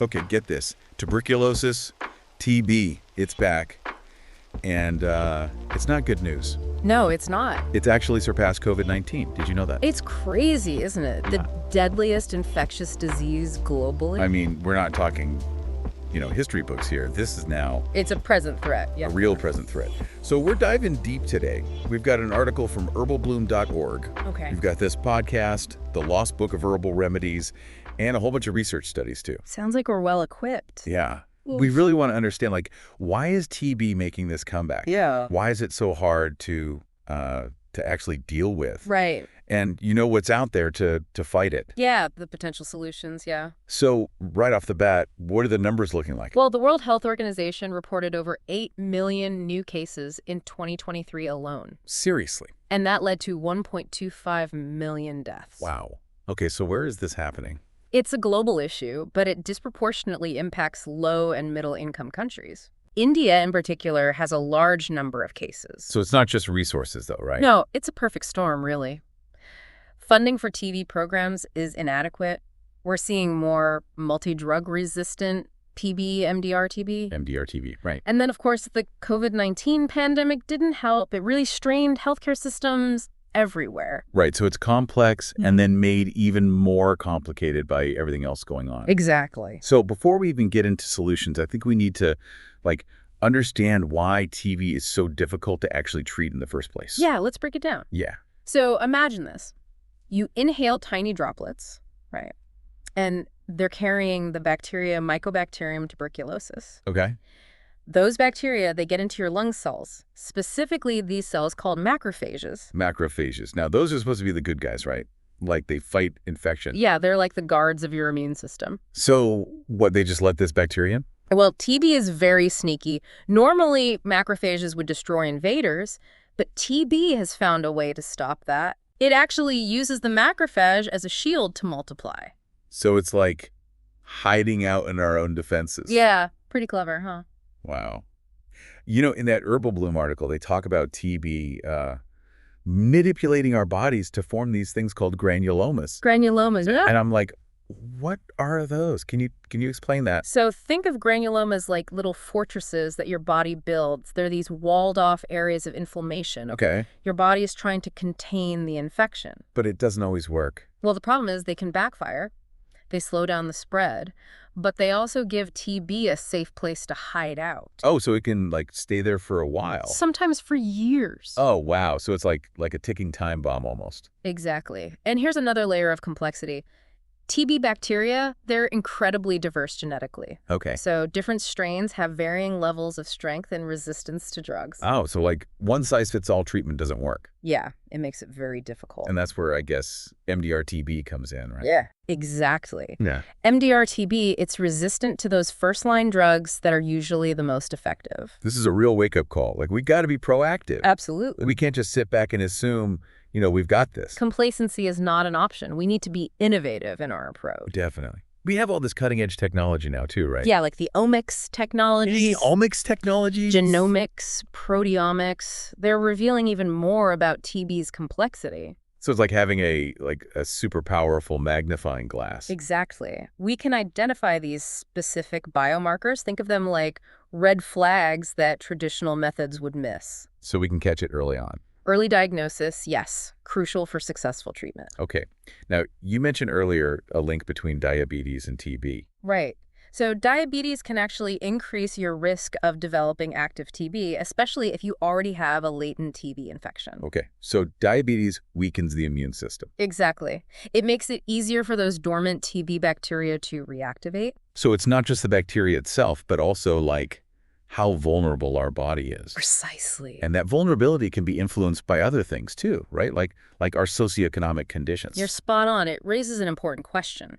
Okay, get this. Tuberculosis, TB, it's back. And it's not good news. No, it's not. It's actually surpassed COVID-19. Did you know that? It's crazy, isn't it? Yeah. The deadliest infectious disease globally. I mean, we're not talking, history books here. This is now It's a present threat, yeah. a real present threat. So we're diving deep today. We've got an article from herbalbloom.org. Okay. We've got this podcast, The Lost Book of Herbal Remedies, and a whole bunch of research studies, too. Sounds like we're well equipped. Yeah. Oof. We really want to understand, why is TB making this comeback? Yeah. Why is it so hard to actually deal with? Right. And you know what's out there to fight it. Yeah, the potential solutions, yeah. So right off the bat, what are the numbers looking like? Well, the World Health Organization reported over 8 million new cases in 2023 alone. Seriously? And that led to 1.25 million deaths. Wow. Okay, so where is this happening? It's a global issue, but it disproportionately impacts low and middle income countries. India, in particular, has a large number of cases. So it's not just resources, though, right? No, it's a perfect storm, really. Funding for TB programs is inadequate. We're seeing more multidrug-resistant TB, MDR-TB. MDR-TB, right. And then, of course, the COVID-19 pandemic didn't help. It really strained healthcare systems everywhere. Right, so it's complex and then made even more complicated by everything else going on. Exactly. So before we even get into solutions, I think we need to, understand why TB is so difficult to actually treat in the first place. Yeah, let's break it down. Yeah. So imagine this. You inhale tiny droplets, right? And they're carrying the bacteria Mycobacterium tuberculosis. Okay. Those bacteria, they get into your lung cells, specifically these cells called macrophages. Macrophages. Now, those are supposed to be the good guys, right? Like they fight infection. Yeah, they're like the guards of your immune system. So what, they just let this bacteria in? Well, TB is very sneaky. Normally, macrophages would destroy invaders, but TB has found a way to stop that. It actually uses the macrophage as a shield to multiply. So it's like hiding out in our own defenses. Yeah, pretty clever, huh? Wow. In that Herbal Bloom article, they talk about TB manipulating our bodies to form these things called granulomas. Granulomas, yeah. And I'm like, what are those? Can you explain that? So think of granulomas like little fortresses that your body builds. They're these walled-off areas of inflammation. Okay. Your body is trying to contain the infection. But it doesn't always work. Well, the problem is they can backfire. They slow down the spread, but they also give TB a safe place to hide out. Oh, so it can stay there for a while. Sometimes for years. Oh, wow. So it's like a ticking time bomb almost. Exactly. And here's another layer of complexity. TB bacteria, they're incredibly diverse genetically. Okay. So different strains have varying levels of strength and resistance to drugs. Oh, so one-size-fits-all treatment doesn't work. Yeah, it makes it very difficult. And that's where, I guess, MDR-TB comes in, right? Yeah, exactly. Yeah. MDR-TB, it's resistant to those first-line drugs that are usually the most effective. This is a real wake-up call. We got to be proactive. Absolutely. We can't just sit back and assume, we've got this. Complacency is not an option. We need to be innovative in our approach. Definitely. We have all this cutting-edge technology now, too, right? Yeah, like the omics technologies. Omics technologies? Genomics, proteomics. They're revealing even more about TB's complexity. So it's like having a super powerful magnifying glass. Exactly. We can identify these specific biomarkers. Think of them like red flags that traditional methods would miss. So we can catch it early on. Early diagnosis, yes, crucial for successful treatment. Okay. Now, you mentioned earlier a link between diabetes and TB. Right. So diabetes can actually increase your risk of developing active TB, especially if you already have a latent TB infection. Okay. So diabetes weakens the immune system. Exactly. It makes it easier for those dormant TB bacteria to reactivate. So it's not just the bacteria itself, but also how vulnerable our body is. Precisely. And that vulnerability can be influenced by other things too, right? Like our socioeconomic conditions. You're spot on. It raises an important question.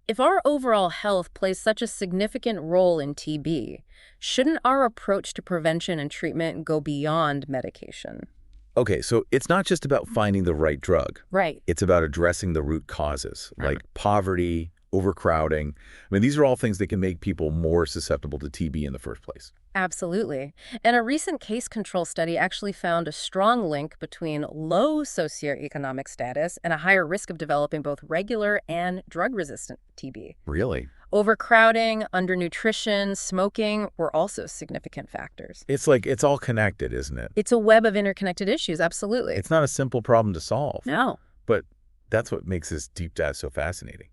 If our overall health plays such a significant role in TB, shouldn't our approach to prevention and treatment go beyond medication? Okay, so it's not just about finding the right drug. Right. It's about addressing the root causes, like poverty, overcrowding. These are all things that can make people more susceptible to TB in the first place. Absolutely. And a recent case control study actually found a strong link between low socioeconomic status and a higher risk of developing both regular and drug-resistant TB. Really? Overcrowding, undernutrition, smoking were also significant factors. It's like it's all connected, isn't it? It's a web of interconnected issues, absolutely. It's not a simple problem to solve. No. But that's what makes this deep dive so fascinating.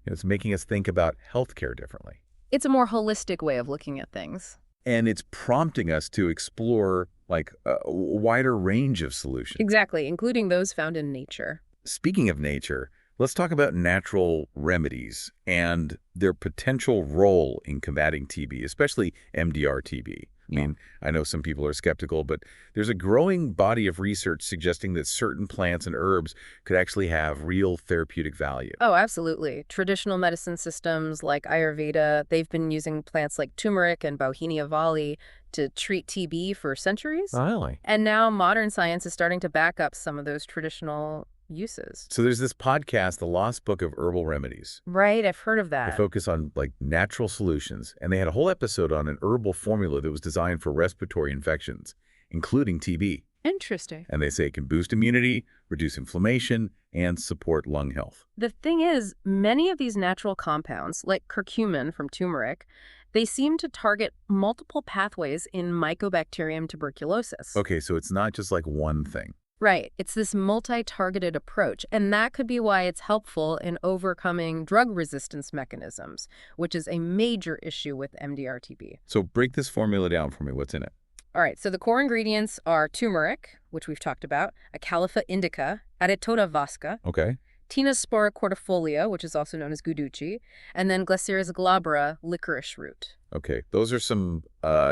It's making us think about healthcare differently. It's a more holistic way of looking at things. And it's prompting us to explore like a wider range of solutions. Exactly, including those found in nature. Speaking of nature, let's talk about natural remedies and their potential role in combating TB, especially MDR-TB. I mean, I know some people are skeptical, but there's a growing body of research suggesting that certain plants and herbs could actually have real therapeutic value. Oh, absolutely. Traditional medicine systems like Ayurveda, they've been using plants like turmeric and Bauhinia vali to treat TB for centuries. Really? And now modern science is starting to back up some of those traditional uses. So there's this podcast, The Lost Book of Herbal Remedies. Right, I've heard of They that. focus on like natural solutions, and they had a whole episode on an herbal formula that was designed for respiratory infections, including TB. Interesting. And they say it can boost immunity, reduce inflammation, and support lung health. The thing is, many of these natural compounds, like curcumin from turmeric, they seem to target multiple pathways in Mycobacterium tuberculosis. Okay, so it's not just like one thing. Right. It's this multi-targeted approach, and that could be why it's helpful in overcoming drug resistance mechanisms, which is a major issue with MDR-TB. So break this formula down for me. What's in it? All right, so the core ingredients are turmeric, which we've talked about, Acalypha indica, Aretoda vasca, Okay. Tinospora cordifolia, which is also known as guduchi, and then Glaciris glabra, licorice root. Okay, those are some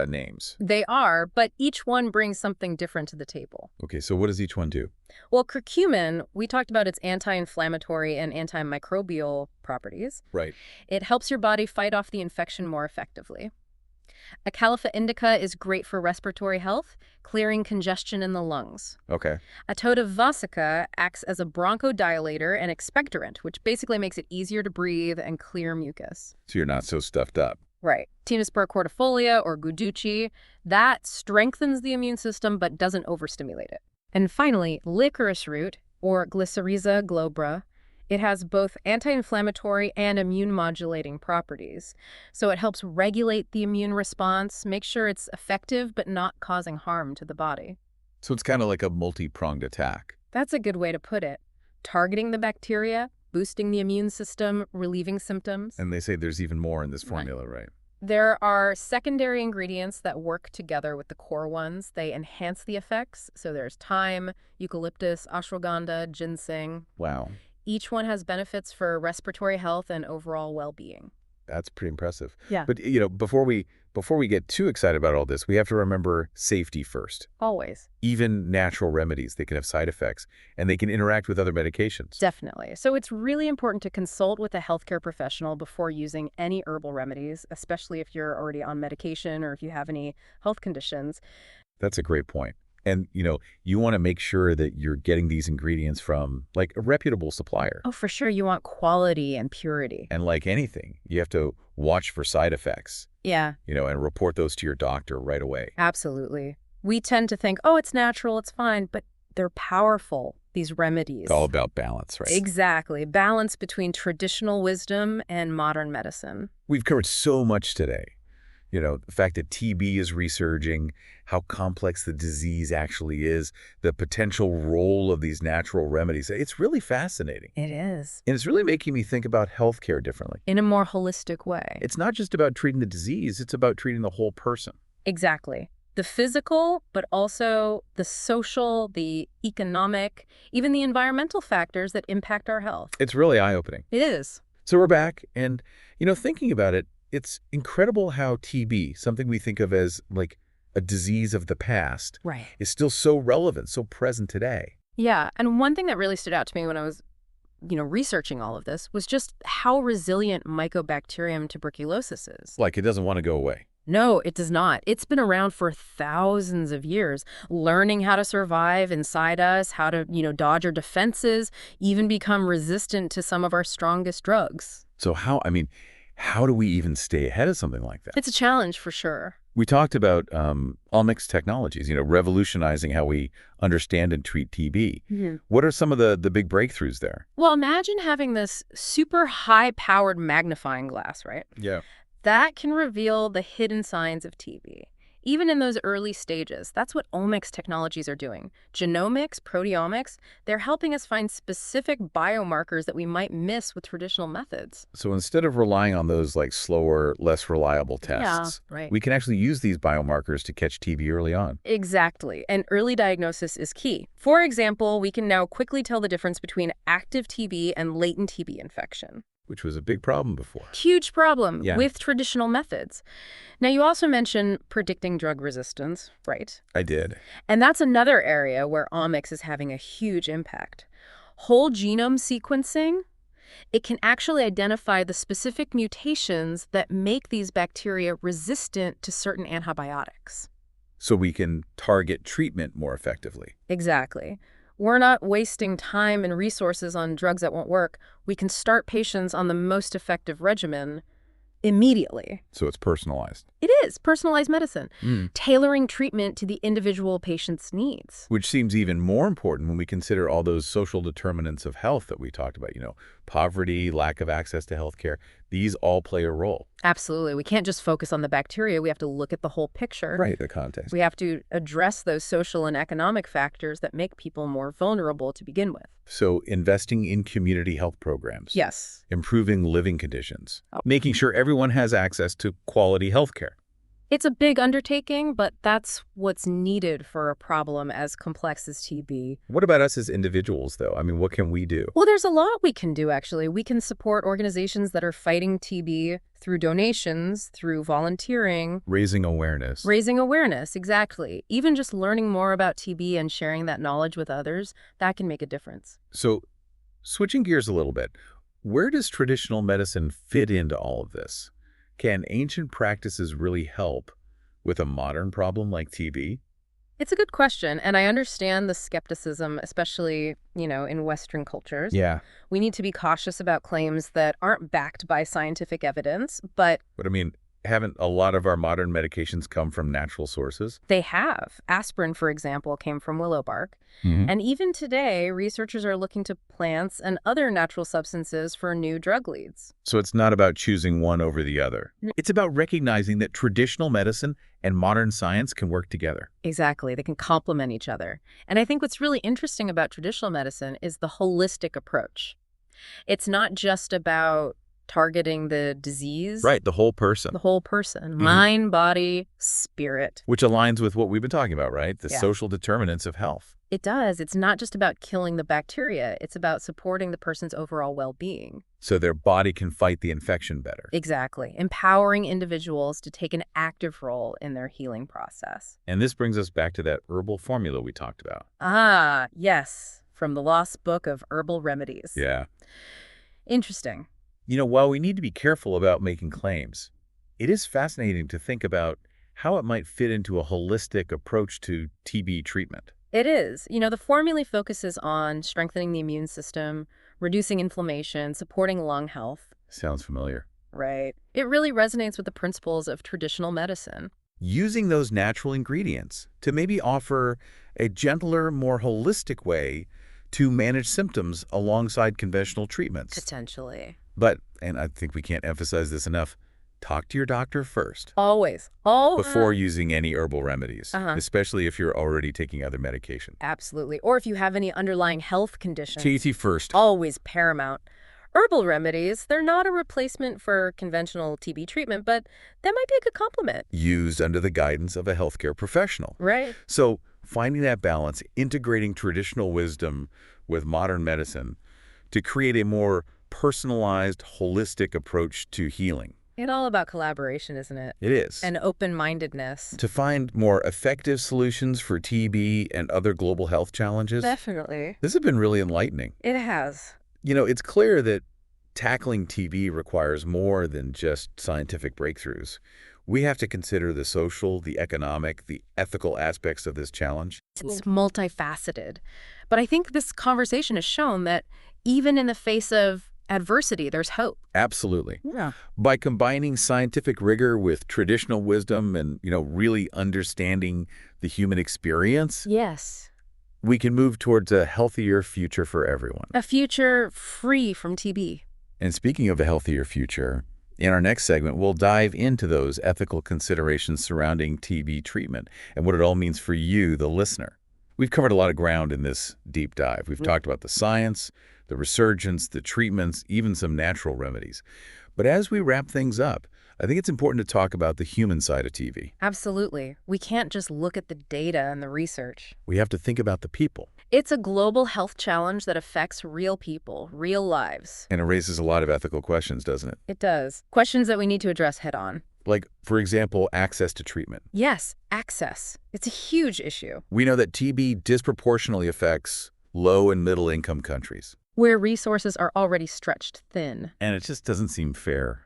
names. They are, but each one brings something different to the table. Okay, so what does each one do? Well, curcumin, we talked about its anti-inflammatory and antimicrobial properties. Right. It helps your body fight off the infection more effectively. Acalypha indica is great for respiratory health, clearing congestion in the lungs. Okay. Atoda vasica acts as a bronchodilator and expectorant, which basically makes it easier to breathe and clear mucus. So you're not so stuffed up. Right. Tinospora cordifolia, or guduchi, that strengthens the immune system but doesn't overstimulate it. And finally, licorice root, or Glycyrrhiza glabra, it has both anti-inflammatory and immune-modulating properties. So it helps regulate the immune response, make sure it's effective but not causing harm to the body. So it's kind of like a multi-pronged attack. That's a good way to put it. Targeting the bacteria, boosting the immune system, relieving symptoms. And they say there's even more in this formula, right? There are secondary ingredients that work together with the core ones. They enhance the effects. So there's thyme, eucalyptus, ashwagandha, ginseng. Wow. Each one has benefits for respiratory health and overall well-being. That's pretty impressive. Yeah. But, before we get too excited about all this, we have to remember safety first. Always. Even natural remedies, they can have side effects, and they can interact with other medications. Definitely. So it's really important to consult with a healthcare professional before using any herbal remedies, especially if you're already on medication or if you have any health conditions. That's a great point. And, you want to make sure that you're getting these ingredients from, like, a reputable supplier. Oh, for sure. You want quality and purity. And like anything, you have to watch for side effects. Yeah. And report those to your doctor right away. Absolutely. We tend to think, oh, it's natural, it's fine, but they're powerful, these remedies. It's all about balance, right? Exactly. Balance between traditional wisdom and modern medicine. We've covered so much today. The fact that TB is resurging, how complex the disease actually is, the potential role of these natural remedies. It's really fascinating. It is. And it's really making me think about healthcare differently. In a more holistic way. It's not just about treating the disease, it's about treating the whole person. Exactly. The physical, but also the social, the economic, even the environmental factors that impact our health. It's really eye-opening. It is. So we're back, and, thinking about it, it's incredible how TB, something we think of as like a disease of the past, Right. is still so relevant, so present today. Yeah, and one thing that really stood out to me when I was, researching all of this was just how resilient Mycobacterium tuberculosis is. Like it doesn't want to go away. No, it does not. It's been around for thousands of years, learning how to survive inside us, how to, dodge our defenses, even become resistant to some of our strongest drugs. So how do we even stay ahead of something like that? It's a challenge for sure. We talked about omics technologies, revolutionizing how we understand and treat TB. What are some of the big breakthroughs there? Well, imagine having this super high-powered magnifying glass, right? Yeah. That can reveal the hidden signs of TB, even in those early stages. That's what omics technologies are doing. Genomics, proteomics, they're helping us find specific biomarkers that we might miss with traditional methods. So instead of relying on those like slower, less reliable tests, Right. we can actually use these biomarkers to catch TB early on. Exactly. And early diagnosis is key. For example, we can now quickly tell the difference between active TB and latent TB infection. Which was a big problem before. Huge problem Yeah. with traditional methods. Now, you also mentioned predicting drug resistance, right? I did. And that's another area where omics is having a huge impact. Whole genome sequencing, it can actually identify the specific mutations that make these bacteria resistant to certain antibiotics. So we can target treatment more effectively. Exactly. We're not wasting time and resources on drugs that won't work. We can start patients on the most effective regimen immediately. So it's personalized. It is personalized medicine, tailoring treatment to the individual patient's needs. Which seems even more important when we consider all those social determinants of health that we talked about, poverty, lack of access to healthcare. These all play a role. Absolutely. We can't just focus on the bacteria. We have to look at the whole picture. Right, the context. We have to address those social and economic factors that make people more vulnerable to begin with. So investing in community health programs. Yes. Improving living conditions. Making sure everyone has access to quality healthcare. It's a big undertaking, but that's what's needed for a problem as complex as TB. What about us as individuals, though? I mean, what can we do? Well, there's a lot we can do, actually. We can support organizations that are fighting TB through donations, through volunteering. Raising awareness. Raising awareness, exactly. Even just learning more about TB and sharing that knowledge with others, that can make a difference. So, switching gears a little bit, where does traditional medicine fit into all of this? Can ancient practices really help with a modern problem like TB? It's a good question, and I understand the skepticism, especially, in Western cultures. Yeah. We need to be cautious about claims that aren't backed by scientific evidence, but But I mean, haven't a lot of our modern medications come from natural sources? they have. Aspirin, for example, came from willow bark. And even today, researchers are looking to plants and other natural substances for new drug leads. So it's not about choosing one over the other. It's about recognizing that traditional medicine and modern science can work together. Exactly. They can complement each other. And I think what's really interesting about traditional medicine is the holistic approach. It's not just about targeting the disease. Right, the whole person. The whole person. Mind, body, spirit. Which aligns with what we've been talking about, right? The Yeah. social determinants of health. It does. It's not just about killing the bacteria. It's about supporting the person's overall well-being. So their body can fight the infection better. Exactly. Empowering individuals to take an active role in their healing process. And this brings us back to that herbal formula we talked about. Ah, yes. From the Lost Book of Herbal Remedies. Yeah. Interesting. While we need to be careful about making claims, it is fascinating to think about how it might fit into a holistic approach to TB treatment. It is. The formula focuses on strengthening the immune system, reducing inflammation, supporting lung health. Sounds familiar. Right. It really resonates with the principles of traditional medicine. Using those natural ingredients to maybe offer a gentler, more holistic way to manage symptoms alongside conventional treatments. Potentially. But, and I think we can't emphasize this enough, talk to your doctor first Always. before using any herbal remedies, especially if you're already taking other medication. Absolutely. Or if you have any underlying health conditions. TT first. Always paramount. Herbal remedies, they're not a replacement for conventional TB treatment, but that might be a good complement. Used under the guidance of a healthcare professional. Right. So finding that balance, integrating traditional wisdom with modern medicine to create a more personalized, holistic approach to healing. It's all about collaboration, isn't it? It is. And open-mindedness. To find more effective solutions for TB and other global health challenges. Definitely. This has been really enlightening. It has. It's clear that tackling TB requires more than just scientific breakthroughs. We have to consider the social, the economic, the ethical aspects of this challenge. It's multifaceted. But I think this conversation has shown that even in the face of adversity, there's hope. Absolutely. Yeah. By combining scientific rigor with traditional wisdom and, really understanding the human experience, Yes. we can move towards a healthier future for everyone. A future free from TB. And speaking of a healthier future, in our next segment, we'll dive into those ethical considerations surrounding TB treatment and what it all means for you, the listener. We've covered a lot of ground in this deep dive. We've talked about the science, the resurgence, the treatments, even some natural remedies. But as we wrap things up, I think it's important to talk about the human side of TB. Absolutely. We can't just look at the data and the research. We have to think about the people. It's a global health challenge that affects real people, real lives. And it raises a lot of ethical questions, doesn't it? It does. Questions that we need to address head on. Like, for example, access to treatment. Yes, access. It's a huge issue. We know that TB disproportionately affects low and middle income countries. Where resources are already stretched thin. And it just doesn't seem fair,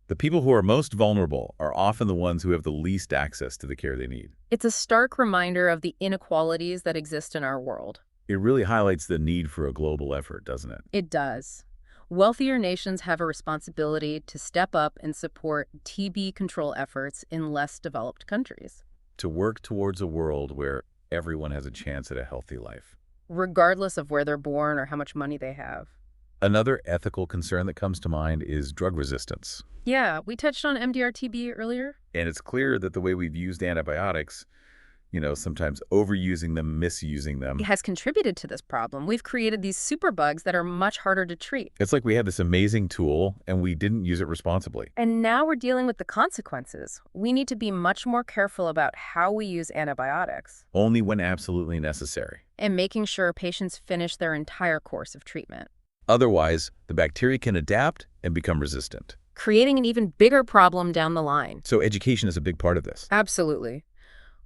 The people who are most vulnerable are often the ones who have the least access to the care they need. It's a stark reminder of the inequalities that exist in our world. It really highlights the need for a global effort, doesn't it? It does. Wealthier nations have a responsibility to step up and support TB control efforts in less developed countries. To work towards a world where everyone has a chance at a healthy life. Regardless of where they're born or how much money they have. Another ethical concern that comes to mind is drug resistance. Yeah, we touched on MDR-TB earlier. And it's clear that the way we've used antibiotics, sometimes overusing them, misusing them. It has contributed to this problem. We've created these superbugs that are much harder to treat. It's like we had this amazing tool and we didn't use it responsibly. And now we're dealing with the consequences. We need to be much more careful about how we use antibiotics. Only when absolutely necessary. And making sure patients finish their entire course of treatment. Otherwise, the bacteria can adapt and become resistant. Creating an even bigger problem down the line. So education is a big part of this. Absolutely.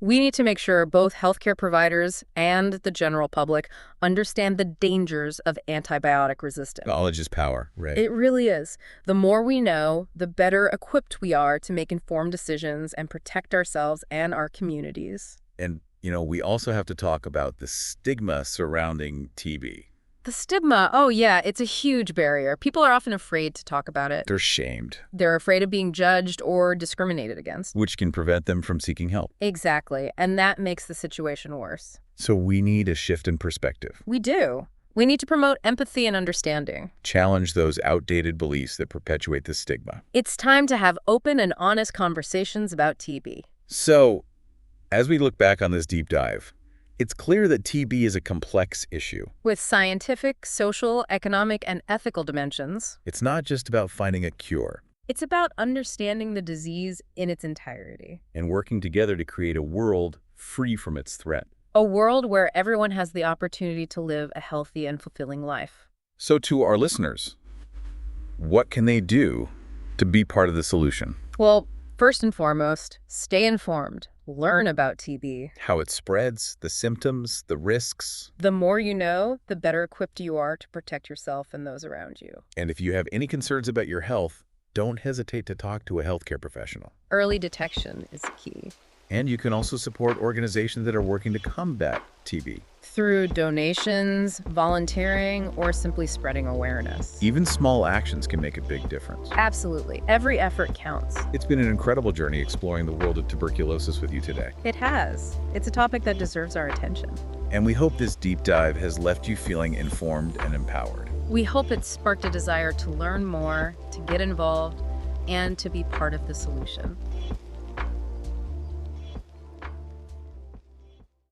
We need to make sure both healthcare providers and the general public understand the dangers of antibiotic resistance. Knowledge is power, right? It really is. The more we know, the better equipped we are to make informed decisions and protect ourselves and our communities. And, we also have to talk about the stigma surrounding TB. The stigma, oh yeah, it's a huge barrier. People are often afraid to talk about it. They're shamed. They're afraid of being judged or discriminated against. Which can prevent them from seeking help. Exactly, and that makes the situation worse. So we need a shift in perspective. We do. We need to promote empathy and understanding. Challenge those outdated beliefs that perpetuate the stigma. It's time to have open and honest conversations about TB. So, as we look back on this deep dive, it's clear that TB is a complex issue. With scientific, social, economic, and ethical dimensions. It's not just about finding a cure. It's about understanding the disease in its entirety. And working together to create a world free from its threat. A world where everyone has the opportunity to live a healthy and fulfilling life. So to our listeners, what can they do to be part of the solution? Well, first and foremost, stay informed. Learn about TB. How it spreads, the symptoms, the risks. The more you know, the better equipped you are to protect yourself and those around you. And if you have any concerns about your health, don't hesitate to talk to a healthcare professional. Early detection is key. And you can also support organizations that are working to combat TB. Through donations, volunteering, or simply spreading awareness. Even small actions can make a big difference. Absolutely. Every effort counts. It's been an incredible journey exploring the world of tuberculosis with you today. It has. It's a topic that deserves our attention. And we hope this deep dive has left you feeling informed and empowered. We hope it sparked a desire to learn more, to get involved, and to be part of the solution.